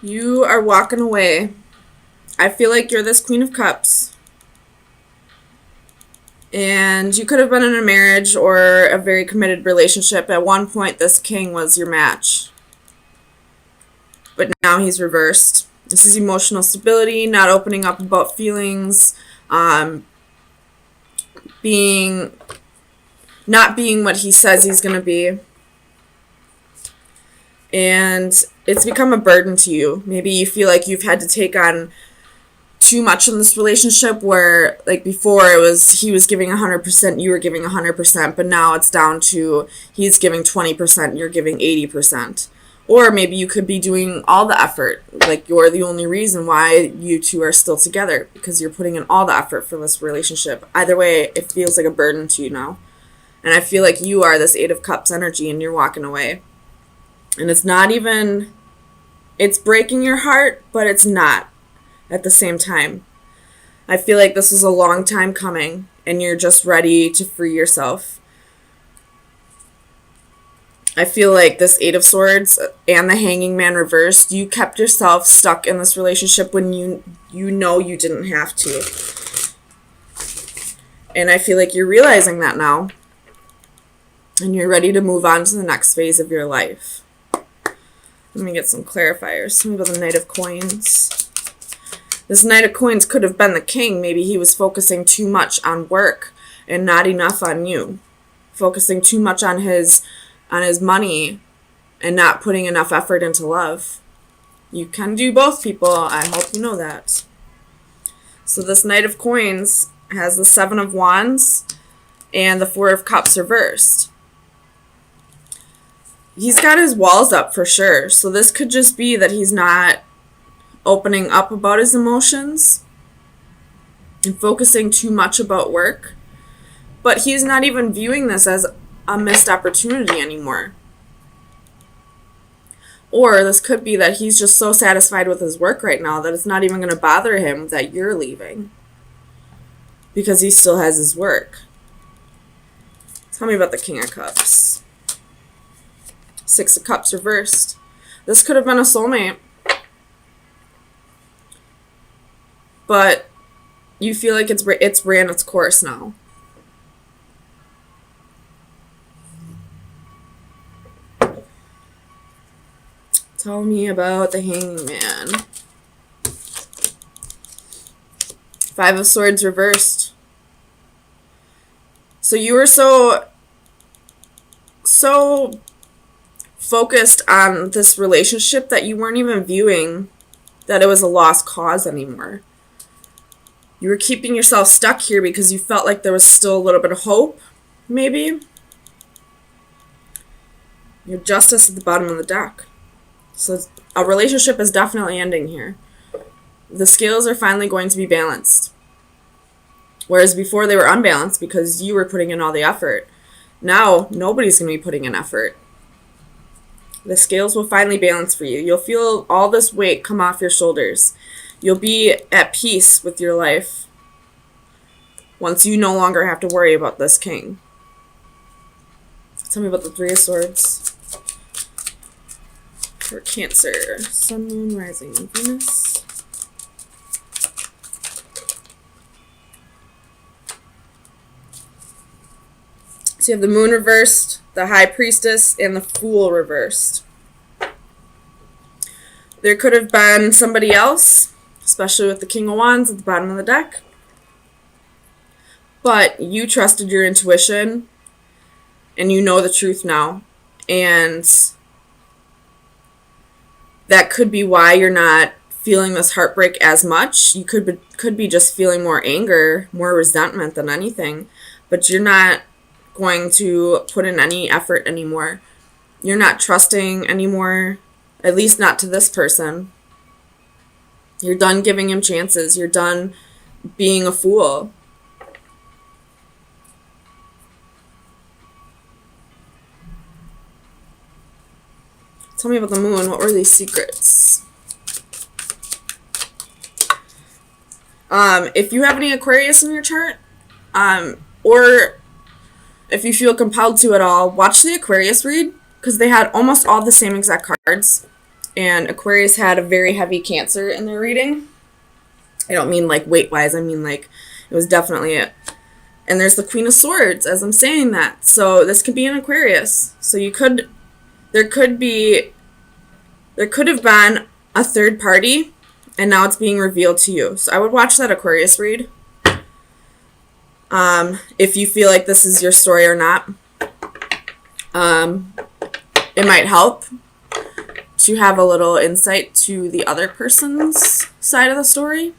You are walking away. I feel like you're this Queen of Cups. And you could have been in a marriage or a very committed relationship. At one point, this king was your match. But now he's reversed. This is emotional stability, not opening up about feelings, being not being what he says he's going to be. And it's become a burden to you. Maybe you feel like you've had to take on too much in this relationship where, like, before it was he was giving 100%, you were giving 100%, but now it's down to he's giving 20%, you're giving 80%. Or maybe you could be doing all the effort. Like, you're the only reason why you two are still together, because you're putting in all the effort for this relationship. Either way, it feels like a burden to you now. And I feel like you are this Eight of Cups energy and you're walking away. And it's not even, it's breaking your heart, but it's not at the same time. I feel like this is a long time coming and you're just ready to free yourself. I feel like this Eight of Swords and the Hanging Man reversed, you kept yourself stuck in this relationship when you know you didn't have to. And I feel like you're realizing that now. And you're ready to move on to the next phase of your life. Let me get some clarifiers. Tell me about the Knight of Coins. This Knight of Coins could have been the king. Maybe he was focusing too much on work and not enough on you. Focusing too much on his money and not putting enough effort into love. You can do both, people. I hope you know that. So this Knight of Coins has the Seven of Wands and the Four of Cups reversed. He's got his walls up for sure. So this could just be that he's not opening up about his emotions and focusing too much about work. But he's not even viewing this as a missed opportunity anymore. Or this could be that he's just so satisfied with his work right now that it's not even going to bother him that you're leaving, because he still has his work. Tell me about the King of Cups. Six of Cups reversed. This could have been a soulmate, but you feel like it's ran its course now. Tell me about the Hanging Man. Five of Swords reversed. So you were so focused on this relationship that you weren't even viewing that it was a lost cause anymore. You were keeping yourself stuck here because you felt like there was still a little bit of hope, maybe. Your Justice at the bottom of the deck. So a relationship is definitely ending here. The scales are finally going to be balanced. Whereas before they were unbalanced because you were putting in all the effort. Now nobody's going to be putting in effort. The scales will finally balance for you. You'll feel all this weight come off your shoulders. You'll be at peace with your life once you no longer have to worry about this king. Tell me about the Three of Swords. For Cancer, Sun, Moon, Rising, and Venus. So you have the Moon reversed, the High Priestess, and the Fool reversed. There could have been somebody else, especially with the King of Wands at the bottom of the deck. But you trusted your intuition, and you know the truth now. And that could be why you're not feeling this heartbreak as much. You could be just feeling more anger, more resentment than anything. But you're not going to put in any effort anymore. You're not trusting anymore, at least not to this person. You're done giving him chances. You're done being a fool. Tell me about the Moon. What were these secrets? If you have any Aquarius in your chart, or if you feel compelled to at all, watch the Aquarius read, because they had almost all the same exact cards. and Aquarius had a very heavy Cancer in their reading. I don't mean like weight-wise, I mean like it was definitely it. And there's the Queen of Swords as I'm saying that. So this could be an Aquarius. So there could have been a third party, and now it's being revealed to you. So I would watch that Aquarius read. If you feel like this is your story or not. It might help to have a little insight to the other person's side of the story.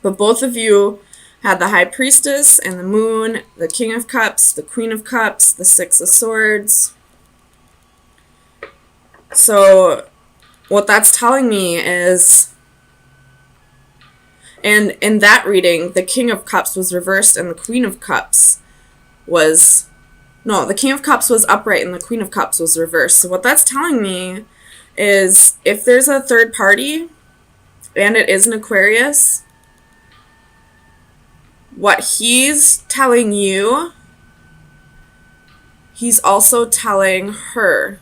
But both of you had the High Priestess and the Moon, the King of Cups, the Queen of Cups, the Six of Swords. So what that's telling me is, and in that reading, the King of Cups was reversed and the Queen of Cups was, no, the King of Cups was upright and the Queen of Cups was reversed. So what that's telling me is if there's a third party and it is an Aquarius, what he's telling you, he's also telling her,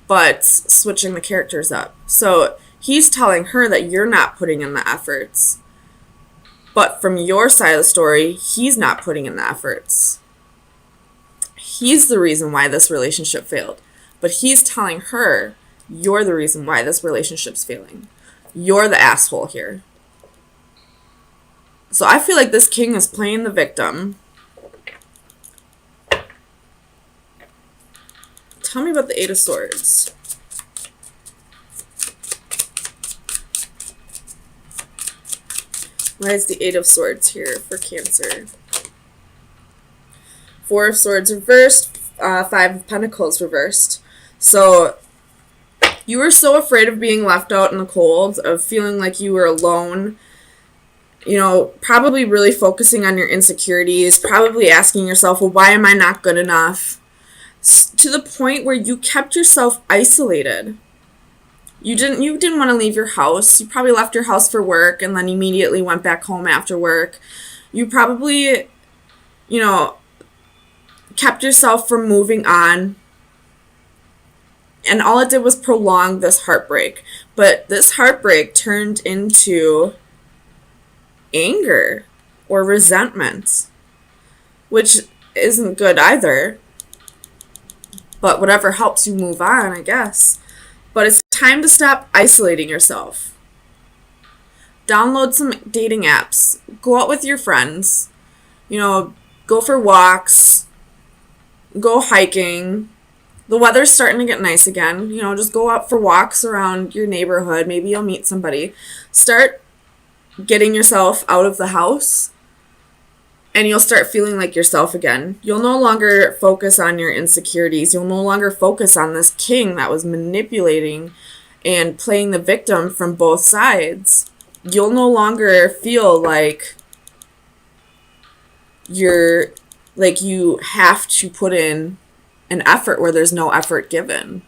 but switching the characters up. So he's telling her that you're not putting in the efforts, but from your side of the story, he's not putting in the efforts. He's the reason why this relationship failed, but he's telling her, you're the reason why this relationship's failing. You're the asshole here. So I feel like this king is playing the victim. Tell me about the Eight of Swords. Why is the Eight of Swords here for Cancer? Four of Swords reversed, Five of Pentacles reversed. So you were so afraid of being left out in the cold, of feeling like you were alone, you know, probably really focusing on your insecurities, probably asking yourself, well, why am I not good enough? To the point where you kept yourself isolated. You didn't want to leave your house. You probably left your house for work and then immediately went back home after work. You probably, you know, kept yourself from moving on. And all it did was prolong this heartbreak. But this heartbreak turned into anger or resentment, which isn't good either. But whatever helps you move on, I guess. But it's time to stop isolating yourself. Download some dating apps. Go out with your friends. You know, go for walks. Go hiking. The weather's starting to get nice again. You know, just go out for walks around your neighborhood. Maybe you'll meet somebody. Start getting yourself out of the house, and you'll start feeling like yourself again. You'll no longer focus on your insecurities. You'll no longer focus on this king that was manipulating and playing the victim from both sides. You'll no longer feel like you have to put in an effort where there's no effort given.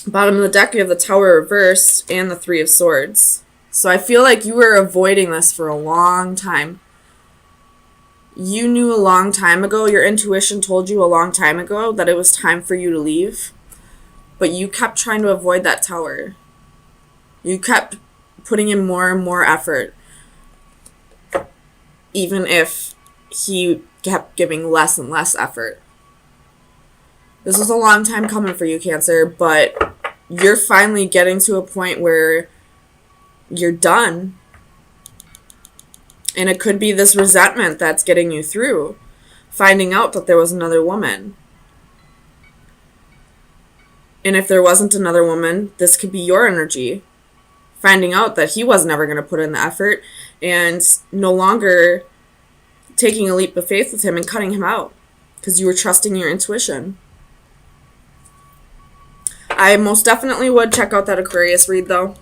Bottom of the deck, you have the Tower reversed and the Three of Swords. So I feel like you were avoiding this for a long time. You knew a long time ago, your intuition told you a long time ago that it was time for you to leave. But you kept trying to avoid that Tower. You kept putting in more and more effort. Even if he kept giving less and less effort. This was a long time coming for you, Cancer, but you're finally getting to a point where you're done. And it could be this resentment that's getting you through, finding out that there was another woman. And if there wasn't another woman, this could be your energy, finding out that he was never going to put in the effort and no longer taking a leap of faith with him and cutting him out because you were trusting your intuition. I most definitely would check out that Aquarius read, though.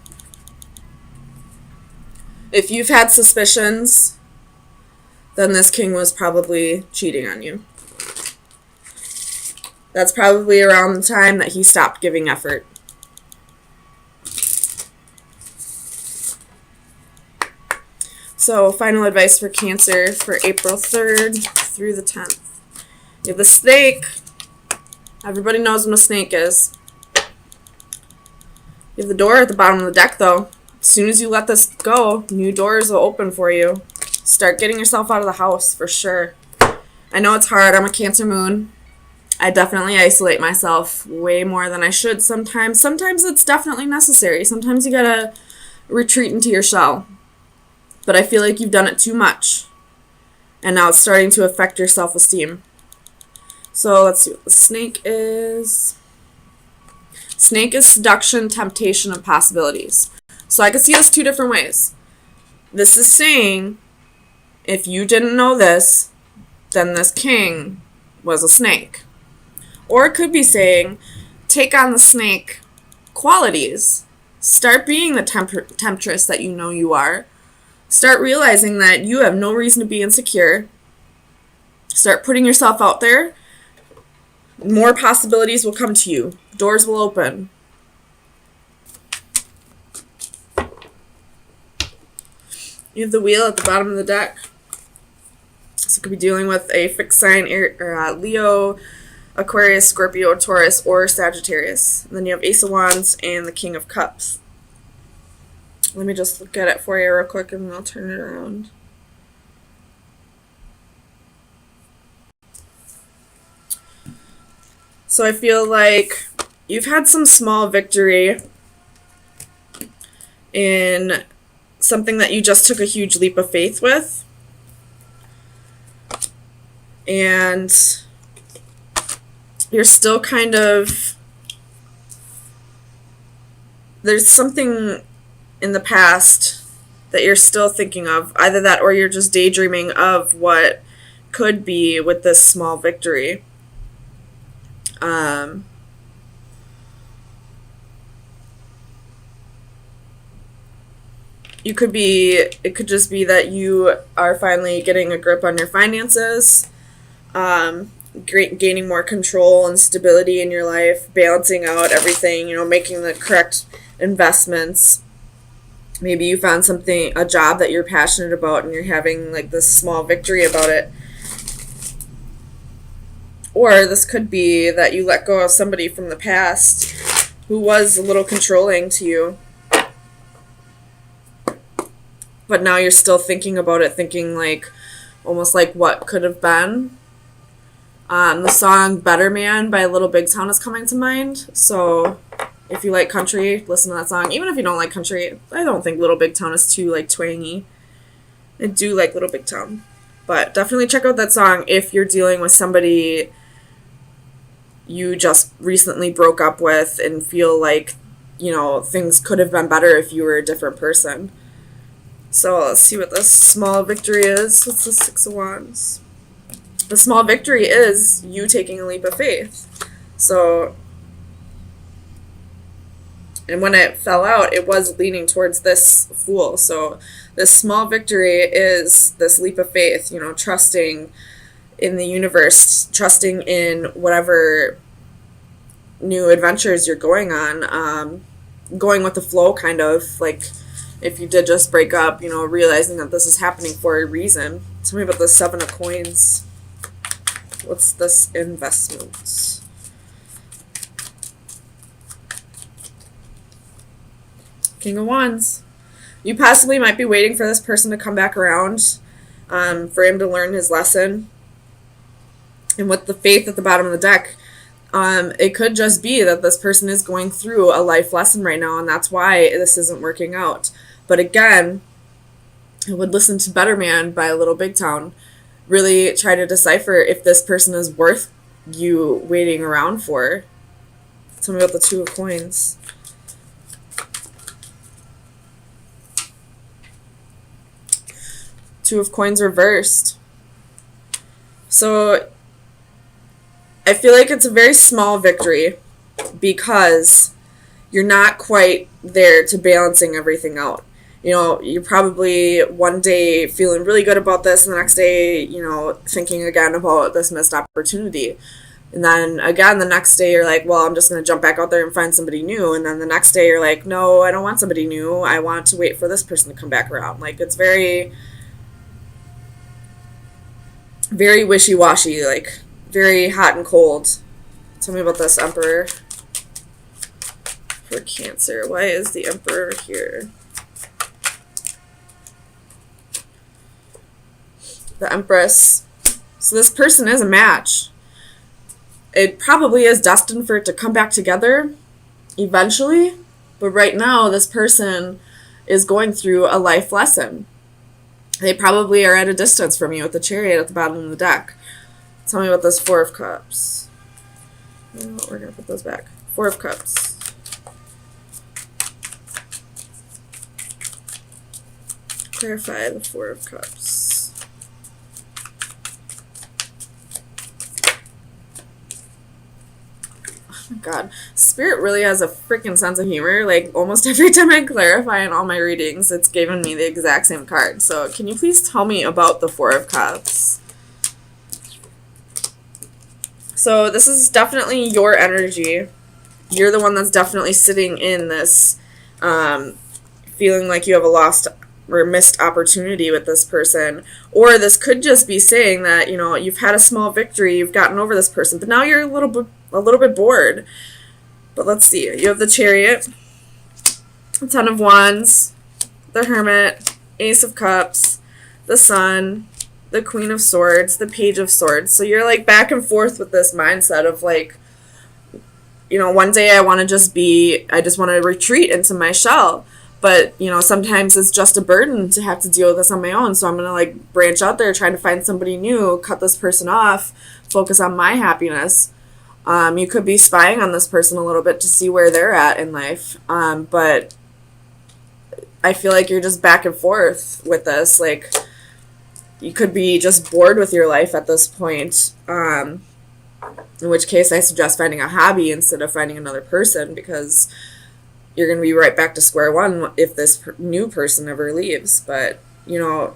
If you've had suspicions, then this king was probably cheating on you. That's probably around the time that he stopped giving effort. So, final advice for Cancer for April 3rd through the 10th. You have the Snake, Everybody knows what a snake is. You have the door at the bottom of the deck, though. As soon as you let this go, new doors will open for you. Start getting yourself out of the house, for sure. I know it's hard. I'm a Cancer moon. I definitely isolate myself way more than I should sometimes. Sometimes it's definitely necessary. Sometimes you gotta retreat into your shell. But I feel like you've done it too much. And now it's starting to affect your self-esteem. So let's see what the snake is. Snake is seduction, temptation, and possibilities. So I could see this two different ways. This is saying, if you didn't know this, then this king was a snake. Or it could be saying, take on the snake qualities. Start being the temptress that you know you are. Start realizing that you have no reason to be insecure. Start putting yourself out there. More possibilities will come to you. Doors will open. You have the wheel at the bottom of the deck. So you could be dealing with a fixed sign, Leo, Aquarius, Scorpio, Taurus, or Sagittarius. And then you have Ace of Wands and the King of Cups. Let me just look at it for you real quick and then I'll turn it around. So I feel like you've had some small victory in something that you just took a huge leap of faith with. And you're still kind of... There's something in the past that you're still thinking of. Either that or you're just daydreaming of what could be with this small victory. It could just be that you are finally getting a grip on your finances, gaining more control and stability in your life, balancing out everything, making the correct investments. Maybe you found a job that you're passionate about and you're having like this small victory about it. Or this could be that you let go of somebody from the past who was a little controlling to you. But now you're still thinking about it, thinking like, almost like what could have been. The song Better Man by Little Big Town is coming to mind. So if you like country, listen to that song. Even if you don't like country, I don't think Little Big Town is too like twangy. I do like Little Big Town. But definitely check out that song if you're dealing with somebody you just recently broke up with and feel like, things could have been better if you were a different person. So let's see what this small victory is. What's the Six of Wands? The small victory is you taking a leap of faith. So, and when it fell out, it was leaning towards this Fool. So this small victory is this leap of faith, trusting in the universe, trusting in whatever new adventures you're going on, going with the flow, kind of like if you did just break up, realizing that this is happening for a reason. Tell me about the Seven of Coins. What's this investment? King of Wands. You possibly might be waiting for this person to come back around, for him to learn his lesson. And with the Faith at the bottom of the deck, it could just be that this person is going through a life lesson right now, and that's why this isn't working out. But again, I would listen to Better Man by Little Big Town. Really try to decipher if this person is worth you waiting around for. Tell me about the Two of Coins. Two of Coins reversed. So I feel like it's a very small victory because you're not quite there to balancing everything out. You're probably one day feeling really good about this, and the next day, thinking again about this missed opportunity. And then again, the next day you're like, well, I'm just going to jump back out there and find somebody new. And then the next day you're like, no, I don't want somebody new. I want to wait for this person to come back around. Like, it's very, very wishy-washy, like very hot and cold. Tell me about this Emperor for Cancer. Why is the Emperor here? The Empress. So this person is a match. It probably is destined for it to come back together eventually, but right now this person is going through a life lesson. They probably are at a distance from you with the Chariot at the bottom of the deck. Tell me about this Four of Cups. We're going to put those back. Four of Cups. Clarify the Four of Cups. Oh my God, Spirit really has a freaking sense of humor. Like, almost every time I clarify in all my readings, it's given me the exact same card. So can you please tell me about the Four of Cups? So this is definitely your energy. You're the one that's definitely sitting in this feeling like you have a lost or missed opportunity with this person. Or this could just be saying that, you know, you've had a small victory, you've gotten over this person, but now you're a little bit bored. But let's see. You have the Chariot, the Ten of Wands, the Hermit, Ace of Cups, the Sun, the Queen of Swords, the Page of Swords. So you're like back and forth with this mindset of like, you know, one day I just want to retreat into my shell. But, you know, sometimes it's just a burden to have to deal with this on my own. So I'm going to like branch out there, trying to find somebody new, cut this person off, focus on my happiness. You could be spying on this person a little bit to see where they're at in life. But I feel like you're just back and forth with this. Like, you could be just bored with your life at this point. In which case I suggest finding a hobby instead of finding another person, because you're going to be right back to square one if this new person ever leaves. But, you know,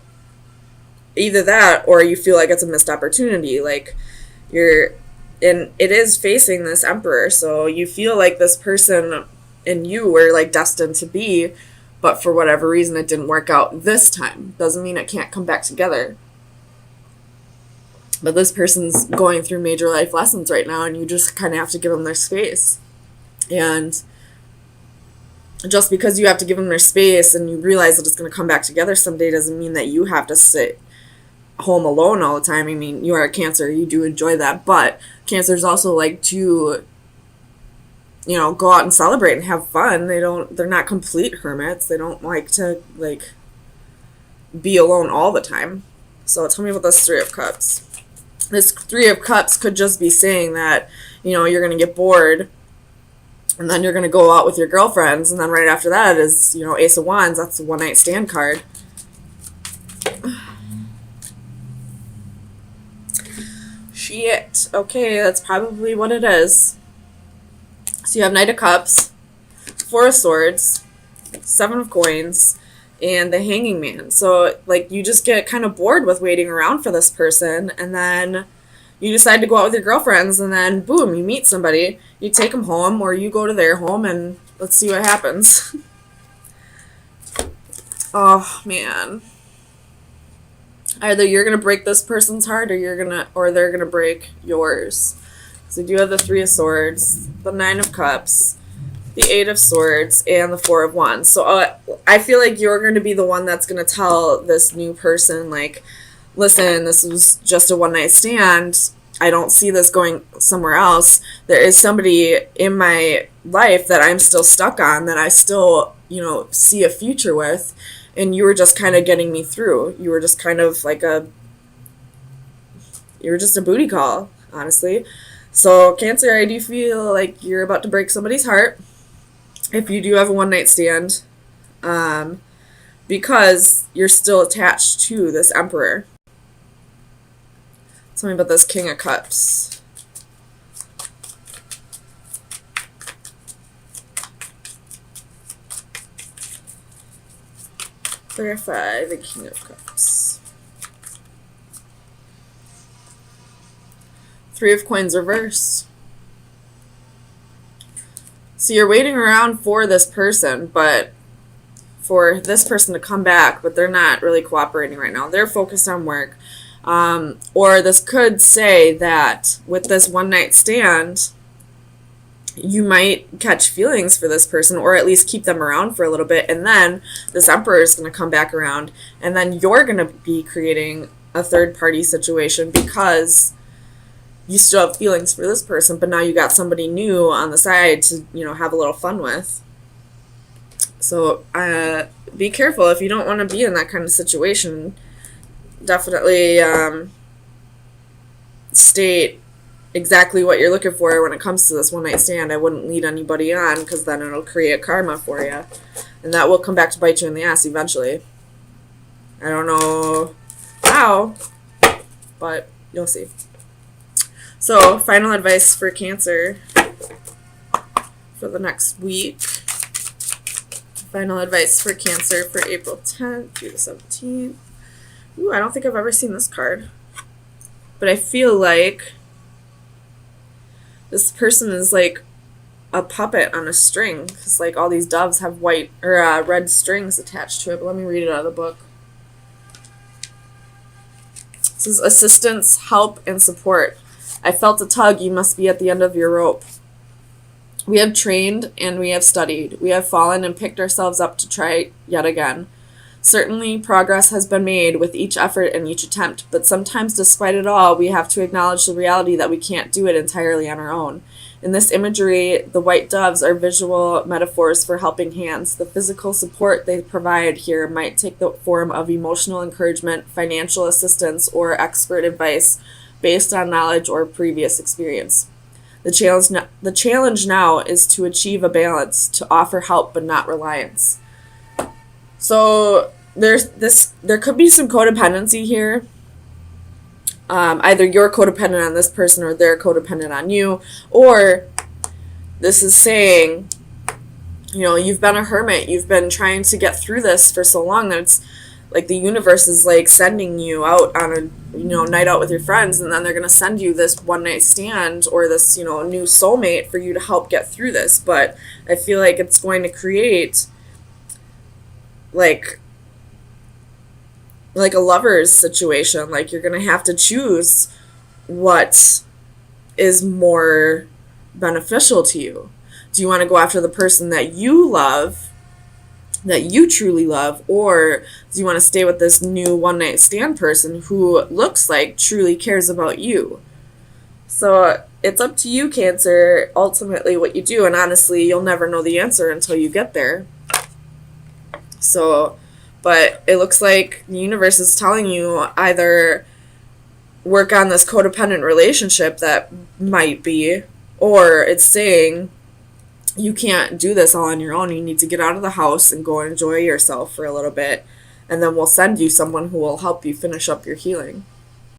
either that or you feel like it's a missed opportunity. Like, and it is facing this Emperor, so you feel like this person and you were like destined to be, but for whatever reason it didn't work out this time. Doesn't mean it can't come back together. But this person's going through major life lessons right now, and you just kind of have to give them their space. And just because you have to give them their space and you realize that it's going to come back together someday doesn't mean that you have to sit home alone all the time. I mean, you are a Cancer, you do enjoy that, but Cancers also like to, you know, go out and celebrate and have fun. They're not complete hermits. They don't like to like be alone all the time. So tell me about this Three of Cups. This Three of Cups could just be saying that, you know, you're going to get bored and then you're going to go out with your girlfriends, and then right after that is, you know, Ace of Wands. That's a one-night stand card. Shit. Okay, that's probably what it is. So you have Knight of Cups, Four of Swords, Seven of Coins, and the Hanging Man. So, like, you just get kind of bored with waiting around for this person, and then you decide to go out with your girlfriends, and then, boom, you meet somebody. You take them home, or you go to their home, and let's see what happens. Oh, man. Either you're going to break this person's heart, or they're going to break yours. So you do have the Three of Swords, the Nine of Cups, the Eight of Swords, and the Four of Wands. So I feel like you're going to be the one that's going to tell this new person, like, listen, this was just a one-night stand. I don't see this going somewhere else. There is somebody in my life that I'm still stuck on, that I still, you know, see a future with, and you were just kind of getting me through. You were just kind of like you were just a booty call, honestly. So, Cancer, I do feel like you're about to break somebody's heart if you do have a one-night stand, because you're still attached to this Emperor. Tell me about this King of Cups. Clarify the King of Cups. Three of Coins reversed. So you're waiting around for this person, but for this person to come back, but they're not really cooperating right now. They're focused on work. Or this could say that with this one-night stand, you might catch feelings for this person, or at least keep them around for a little bit, and then this emperor is going to come back around, and then you're going to be creating a third party situation because you still have feelings for this person, but now you got somebody new on the side to, have a little fun with. So be careful if you don't want to be in that kind of situation. Definitely state exactly what you're looking for when it comes to this one night stand. I wouldn't lead anybody on, because then it'll create karma for you, and that will come back to bite you in the ass eventually. I don't know how, but you'll see. So, final advice for Cancer for the next week. Final advice for Cancer for April 10th through the 17th. Ooh, I don't think I've ever seen this card, but I feel like this person is like a puppet on a string, because like all these doves have white or red strings attached to it. But let me read it out of the book. It says, assistance, help, and support. I felt a tug. You must be at the end of your rope. We have trained and we have studied. We have fallen and picked ourselves up to try yet again. Certainly, progress has been made with each effort and each attempt, but sometimes, despite it all, we have to acknowledge the reality that we can't do it entirely on our own. In this imagery, the white doves are visual metaphors for helping hands. The physical support they provide here might take the form of emotional encouragement, financial assistance, or expert advice based on knowledge or previous experience. The challenge now is to achieve a balance, to offer help but not reliance. So there could be some codependency here. Either you're codependent on this person or they're codependent on you, or this is saying, you've been a hermit, you've been trying to get through this for so long that it's like the universe is like sending you out on a night out with your friends, and then they're going to send you this one night stand or this new soulmate for you to help get through this. But I feel like it's going to create like a lover's situation. Like you're going to have to choose what is more beneficial to you. Do you want to go after the person that you love, that you truly love, or do you want to stay with this new one night stand person who looks like truly cares about you? So it's up to you, Cancer, ultimately what you do, and honestly, you'll never know the answer until you get there. So, but it looks like the universe is telling you either work on this codependent relationship that might be, or it's saying you can't do this all on your own. You need to get out of the house and go enjoy yourself for a little bit, and then we'll send you someone who will help you finish up your healing.